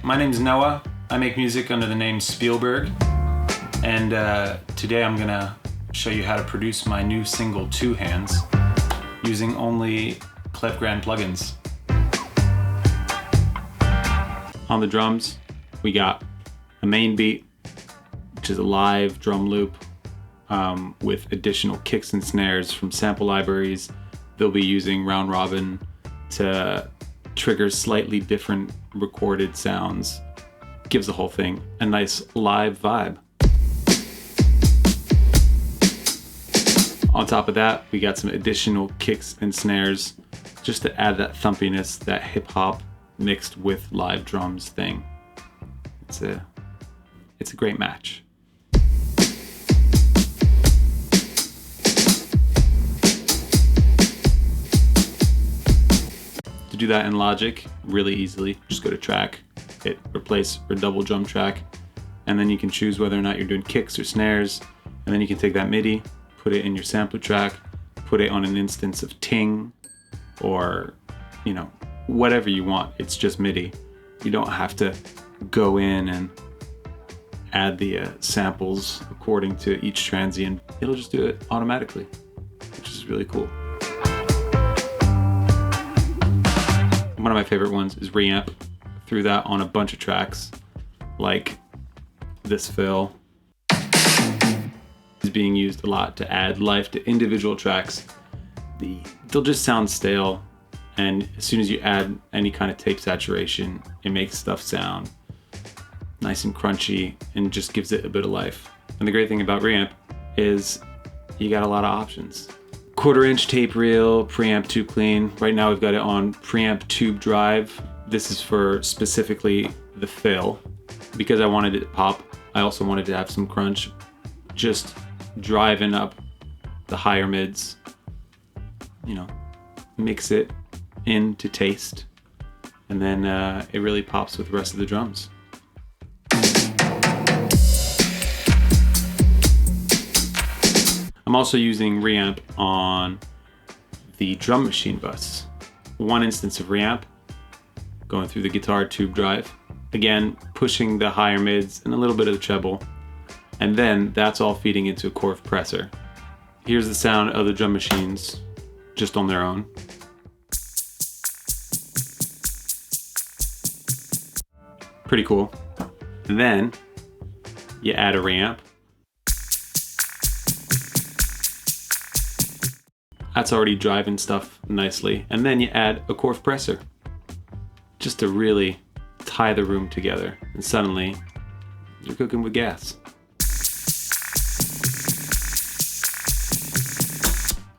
my name's Noah. I make music under the name Speelburg, and today I'm gonna show you how to produce my new single Ttwo Hhands using only Klevgrand plugins. On the drums, we got a main beat, which is a live drum loop with additional kicks and snares from sample libraries. They'll be using round robin to trigger slightly different recorded sounds. Gives the whole thing a nice live vibe. On top of that, we got some additional kicks and snares just to add that thumpiness, that hip hop mixed with live drums thing. It's a great match. To do that in Logic really easily, just go to track, hit replace or double drum track, and then you can choose whether or not you're doing kicks or snares, and then you can take that MIDI, put it in your sampler track, put it on an instance of Ting, or whatever you want. It's just MIDI. You don't have to go in and add the samples according to each transient. It'll just do it automatically, which is really cool. One of my favorite ones is Reamp. Threw that on a bunch of tracks, like this fill is being used a lot to add life to individual tracks. They'll just sound stale, and as soon as you add any kind of tape saturation, it makes stuff sound nice and crunchy and just gives it a bit of life. And the great thing about Reamp is you got a lot of options. 1/4-inch tape reel, preamp tube clean. Right now we've got it on preamp tube drive. This is for specifically the fill. Because I wanted it to pop, I also wanted to have some crunch. Just driving up the higher mids, mix it into taste, and then it really pops with the rest of the drums. I'm also using Reamp on the drum machine bus. One instance of Reamp going through the guitar tube drive. Again, pushing the higher mids and a little bit of the treble. And then that's all feeding into a core compressor. Here's the sound of the drum machines just on their own. Pretty cool. And then you add a Reamp. That's already driving stuff nicely. And then you add a core compressor just to really tie the room together. And suddenly you're cooking with gas.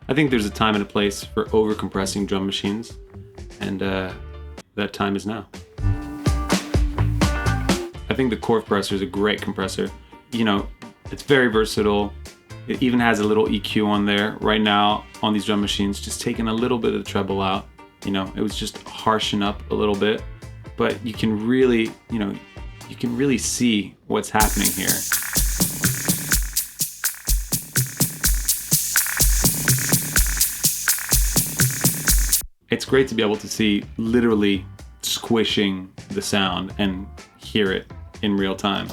I think there's a time and a place for over-compressing drum machines, and that time is now. I think the core compressor is a great compressor. It's very versatile. It even has a little EQ on there. Right now on these drum machines, just taking a little bit of the treble out. It was just harshen up a little bit, but you can really, you can really see what's happening here. It's great to be able to see literally squishing the sound and hear it in real time.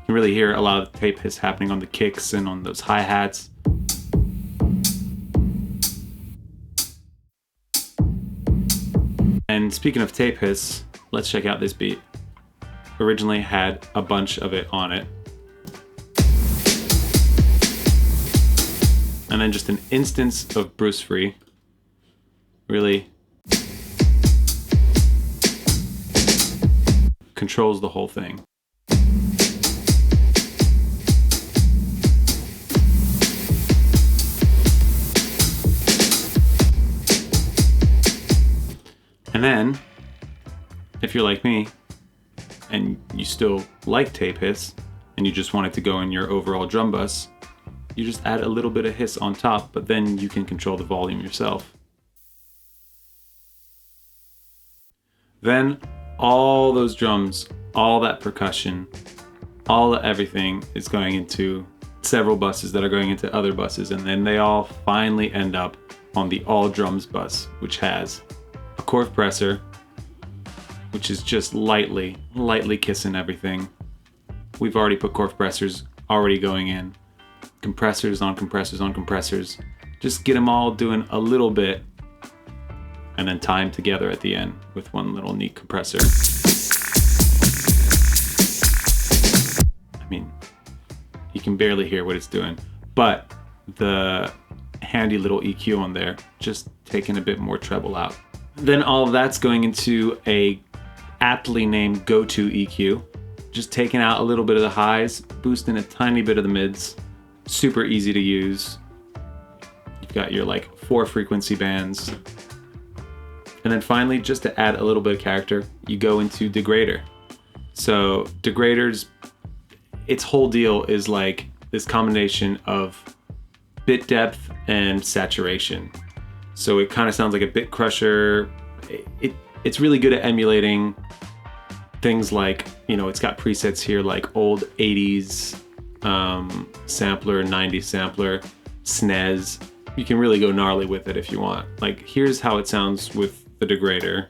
You can really hear a lot of the tape hiss happening on the kicks and on those hi-hats. And speaking of tape hiss, let's check out this beat. Originally had a bunch of it on it. And then just an instance of Bruce Free really controls the whole thing. And then, if you're like me, and you still like tape hiss, and you just want it to go in your overall drum bus, you just add a little bit of hiss on top, but then you can control the volume yourself. Then all those drums, all that percussion, all of everything is going into several buses that are going into other buses, and then they all finally end up on the all drums bus, which has a core compressor, which is just lightly kissing everything. We've already put core compressors already going in. Compressors on compressors on compressors. Just get them all doing a little bit and then tie them together at the end with one little neat compressor. I mean, you can barely hear what it's doing, but the handy little EQ on there, just taking a bit more treble out. Then all of that's going into a aptly named go-to EQ, just taking out a little bit of the highs, boosting a tiny bit of the mids. Super easy to use. You've got your like 4 frequency bands. And then finally, just to add a little bit of character, you go into degrader. So degraders, its whole deal is like this combination of bit depth and saturation. So it kind of sounds like a bit crusher. It's really good at emulating things like, you know, it's got presets here like old 80s sampler, 90s sampler, SNES. You can really go gnarly with it if you want. Like, here's how it sounds with the degrader.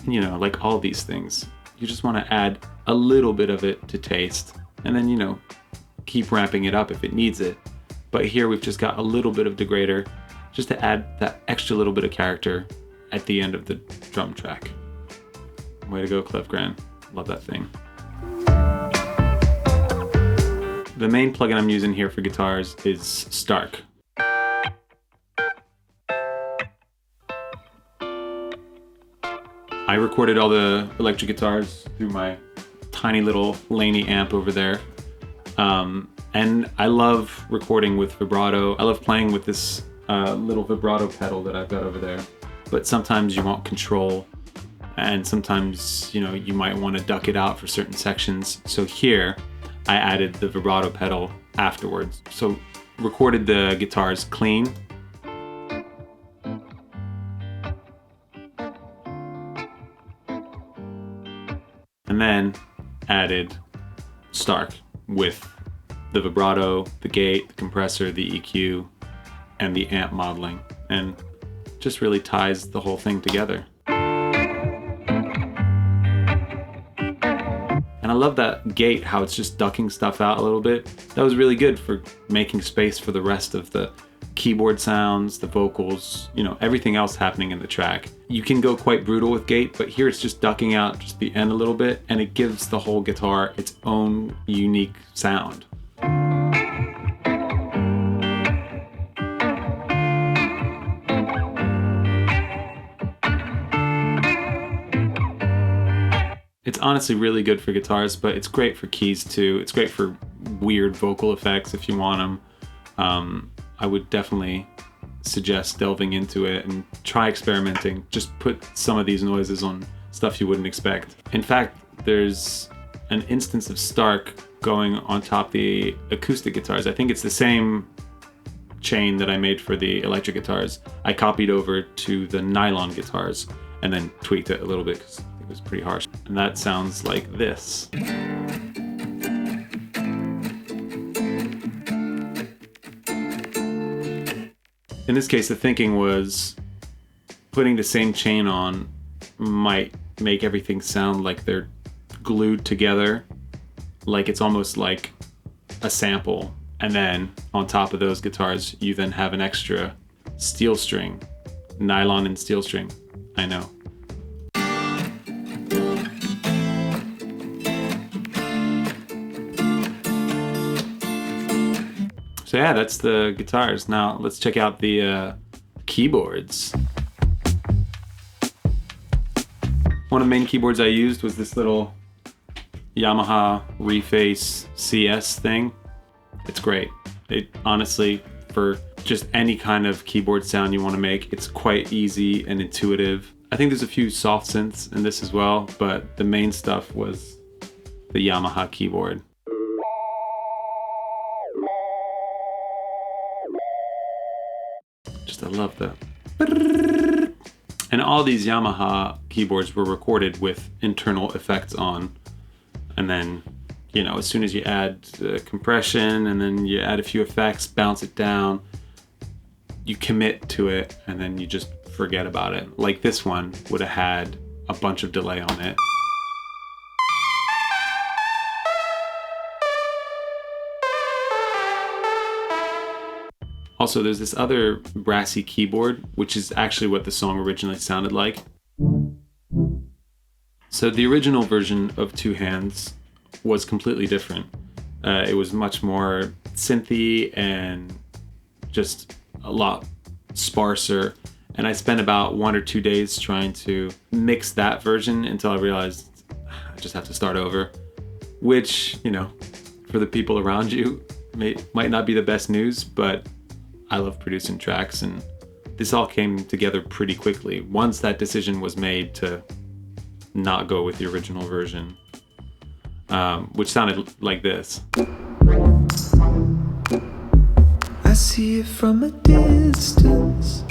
You know, like all these things, you just want to add a little bit of it to taste, and then, you know, keep ramping it up if it needs it. But here we've just got a little bit of degrader just to add that extra little bit of character at the end of the drum track. Way to go, Klevgrand. Love that thing. The main plugin I'm using here for guitars is Stark. I recorded all the electric guitars through my tiny little Laney amp over there. And I love recording with vibrato. I love playing with this little vibrato pedal that I've got over there. But sometimes you want control, and sometimes, you know, you might want to duck it out for certain sections. So here, I added the vibrato pedal afterwards. So recorded the guitars clean. And then added Stark with the vibrato, the gate, the compressor, the EQ, and the amp modeling, and just really ties the whole thing together. And I love that gate, how it's just ducking stuff out a little bit. That was really good for making space for the rest of the keyboard sounds, the vocals, you know, everything else happening in the track. You can go quite brutal with gate, but here it's just ducking out just the end a little bit, and it gives the whole guitar its own unique sound. It's honestly really good for guitars, but it's great for keys too. It's great for weird vocal effects if you want them. I would definitely suggest delving into it and try experimenting. Just put some of these noises on stuff you wouldn't expect. In fact, there's an instance of Stark going on top the acoustic guitars. I think it's the same chain that I made for the electric guitars. I copied over to the nylon guitars and then tweaked it a little bit because it was pretty harsh. And that sounds like this. In this case, the thinking was putting the same chain on might make everything sound like they're glued together, like it's almost like a sample. And then on top of those guitars, you then have an extra steel string, nylon and steel string. I know. So yeah, that's the guitars. Now let's check out the keyboards. One of the main keyboards I used was this little Yamaha Reface CS thing. It's great. It honestly, for just any kind of keyboard sound you want to make, it's quite easy and intuitive. I think there's a few soft synths in this as well, but the main stuff was the Yamaha keyboard. love that. And all these Yamaha keyboards were recorded with internal effects on. And then, you know, as soon as you add compression and then you add a few effects, bounce it down, you commit to it, and then you just forget about it. Like this one would have had a bunch of delay on it. Also, there's this other brassy keyboard, which is actually what the song originally sounded like. So the original version of Ttwo Hands was completely different. It was much more synthy and just a lot sparser. And I spent about 1 or 2 days trying to mix that version until I realized I just have to start over, which, you know, for the people around you might not be the best news, but I love producing tracks, and this all came together pretty quickly once that decision was made to not go with the original version, which sounded like this. I see it from a distance,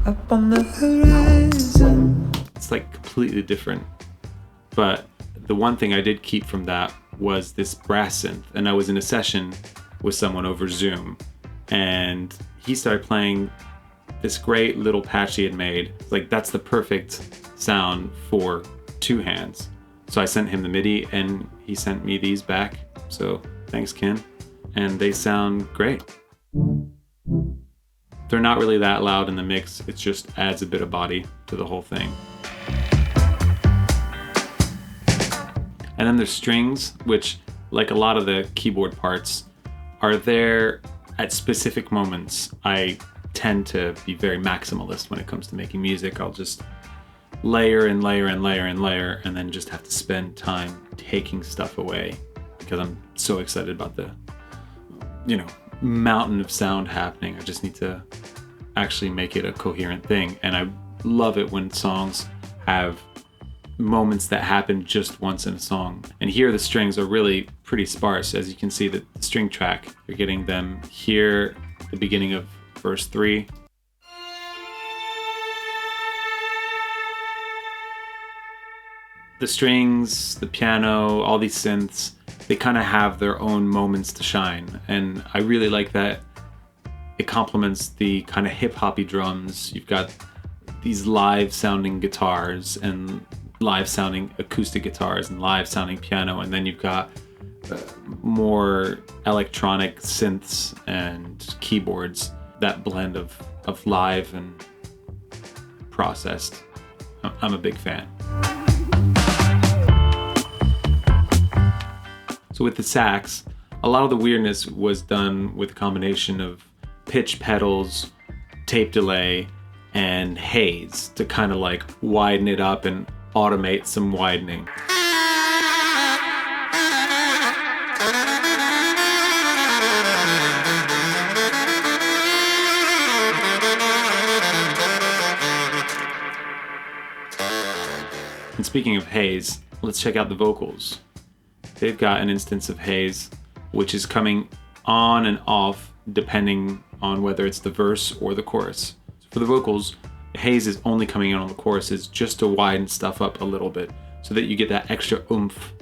up on the horizon. It's like completely different, but the one thing I did keep from that was this brass synth, and I was in a session with someone over Zoom, and he started playing this great little patch he had made. Like, that's the perfect sound for Ttwo Hands. So I sent him the MIDI and he sent me these back. So thanks, Ken. And they sound great. They're not really that loud in the mix. It just adds a bit of body to the whole thing. And then there's strings, which, like a lot of the keyboard parts, are there at specific moments. I tend to be very maximalist when it comes to making music. I'll just layer and layer and layer and layer, and then just have to spend time taking stuff away because I'm so excited about the, you know, mountain of sound happening. I just need to actually make it a coherent thing. And I love it when songs have moments that happen just once in a song. And here the strings are really pretty sparse. As you can see, the string track, you're getting them here at the beginning of verse 3. The strings, the piano, all these synths, they kind of have their own moments to shine. And I really like that it complements the kind of hip-hoppy drums. You've got these live sounding guitars and live sounding acoustic guitars and live sounding piano, and then you've got more electronic synths and keyboards. That blend of live and processed, I'm a big fan. So with the sax, a lot of the weirdness was done with a combination of pitch pedals, tape delay, and haze to kind of like widen it up and automate some widening. And speaking of haze, let's check out the vocals. They've got an instance of haze which is coming on and off depending on whether it's the verse or the chorus. So for the vocals, haze is only coming in on the choruses just to widen stuff up a little bit so that you get that extra oomph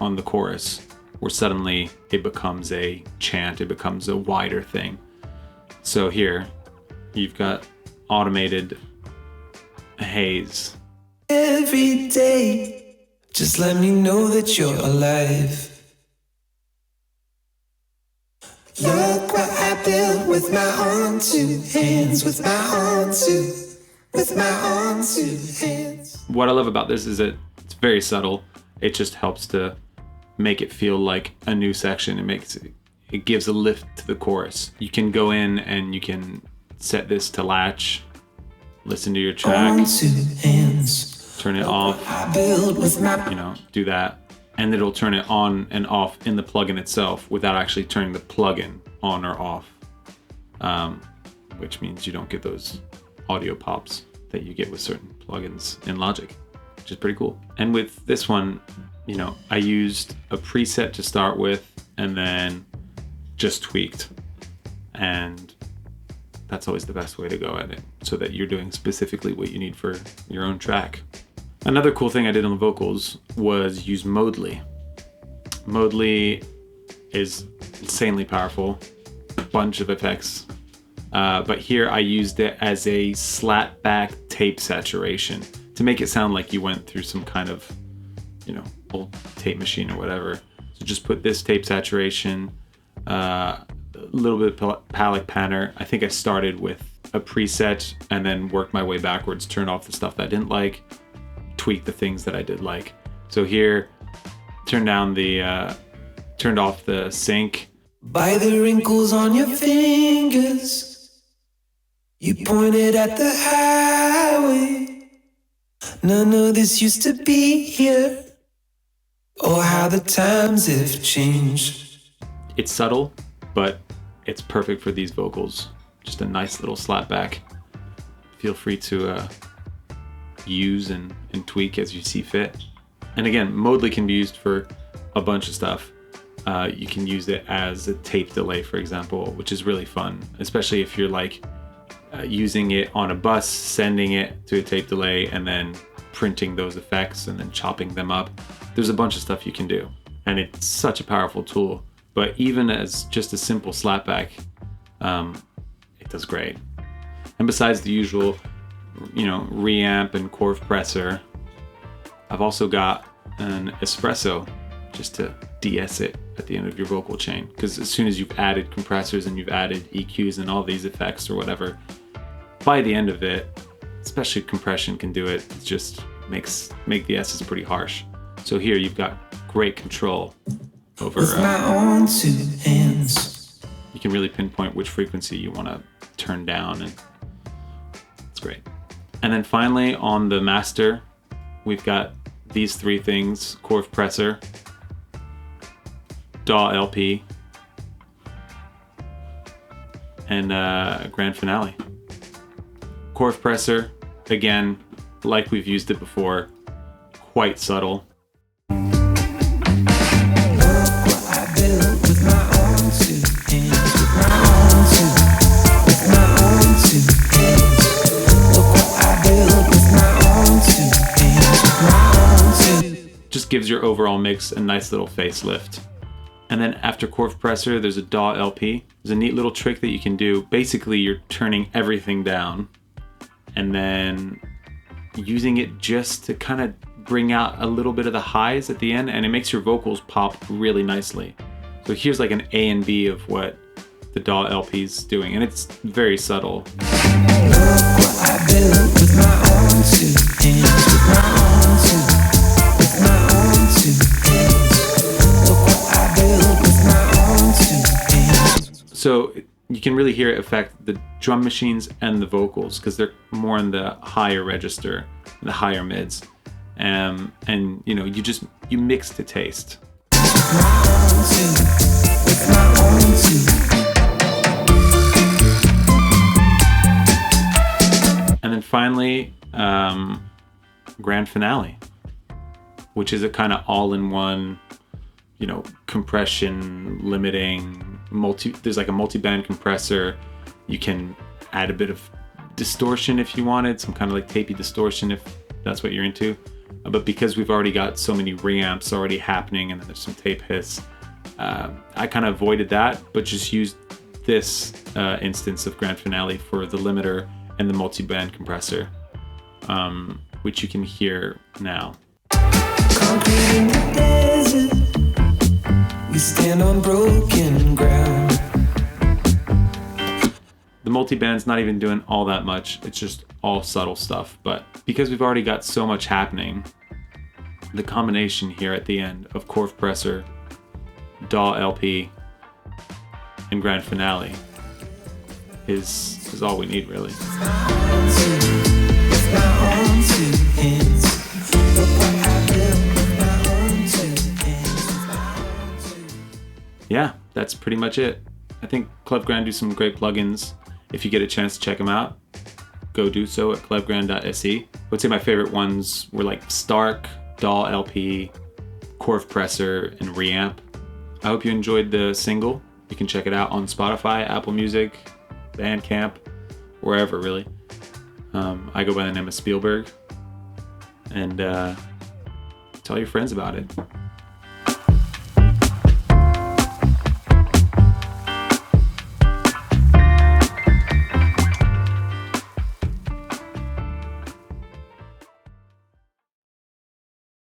on the chorus where suddenly it becomes a chant, it becomes a wider thing. So here you've got automated haze. Every day, just let me know that you're alive. Look what I built with my own 2 hands, with my own 2 hands. What I love about this is that it's very subtle. It just helps to make it feel like a new section. It gives a lift to the chorus. You can go in and you can set this to latch, listen to your track, On 2 hands. turn it off, I built with my you know, do that. And it'll turn it on and off in the plugin itself without actually turning the plugin on or off, which means you don't get those audio pops that you get with certain plugins in Logic, which is pretty cool. And with this one, you know, I used a preset to start with and then just tweaked. And that's always the best way to go at it, so that you're doing specifically what you need for your own track. Another cool thing I did on the vocals was use Modely. Modely is insanely powerful, bunch of effects. But here I used it as a slap back tape saturation to make it sound like you went through some kind of, old tape machine or whatever. So just put this tape saturation, a little bit of palette panner. I think I started with a preset and then worked my way backwards, turned off the stuff that I didn't like, tweaked the things that I did like. So here, turned off the sync. By the wrinkles on your fingers, you pointed at the highway. None of this used to be here. Oh, how the times have changed. It's subtle, but it's perfect for these vocals. Just a nice little slap back. Feel free to use and tweak as you see fit. And again, Modely can be used for a bunch of stuff. You can use it as a tape delay, for example, which is really fun, especially if you're like using it on a bus, sending it to a tape delay, and then printing those effects and then chopping them up. There's a bunch of stuff you can do, and it's such a powerful tool. But even as just a simple slapback, it does great. And besides the usual, reamp and chord compressor, I've also got an espresso just to de-ess it at the end of your vocal chain. Because as soon as you've added compressors and you've added EQs and all these effects or whatever, by the end of it, especially compression can do it, it just make the S's pretty harsh. So here you've got great control over With my own two hands. You can really pinpoint which frequency you want to turn down, and it's great. And then finally on the master, we've got these three things: chord compressor, DAW LP, and grand finale. Chord compressor, again, like we've used it before, quite subtle. Just gives your overall mix a nice little facelift. And then after chord compressor, there's a DAW LP. There's a neat little trick that you can do. Basically, you're turning everything down and then using it just to kind of bring out a little bit of the highs at the end, and it makes your vocals pop really nicely. So here's like an A and B of what the DAW LP is doing, and it's very subtle. Look what I built with my own two hands, with my own two hands. Look what I built with my own two hands. So you can really hear it affect the drum machines and the vocals because they're more in the higher register, the higher mids, and you mix to taste. With my own two. And then finally, grand finale, which is a kind of all-in-one, compression limiting there's like a multi-band compressor. You can add a bit of distortion if you wanted, some kind of like tapey distortion if that's what you're into. But because we've already got so many reamps already happening and then there's some tape hiss, I kind of avoided that, but just used this instance of grand finale for the limiter and the multi-band compressor, which you can hear now. Concrete in the desert, we stand on broken ground. The multi-band's not even doing all that much, it's just all subtle stuff, but because we've already got so much happening, the combination here at the end of chord compressor, DAW LP, and grand finale is all we need, really. Yeah, that's pretty much it. I think Klevgrand do some great plugins. If you get a chance to check them out, go do so at klevgrand.se. I would say my favorite ones were like Stark, DAW LP, chord compressor, and reamp. I hope you enjoyed the single. You can check it out on Spotify, Apple Music, Bandcamp. wherever really. I go by the name of Speelburg, and tell your friends about it.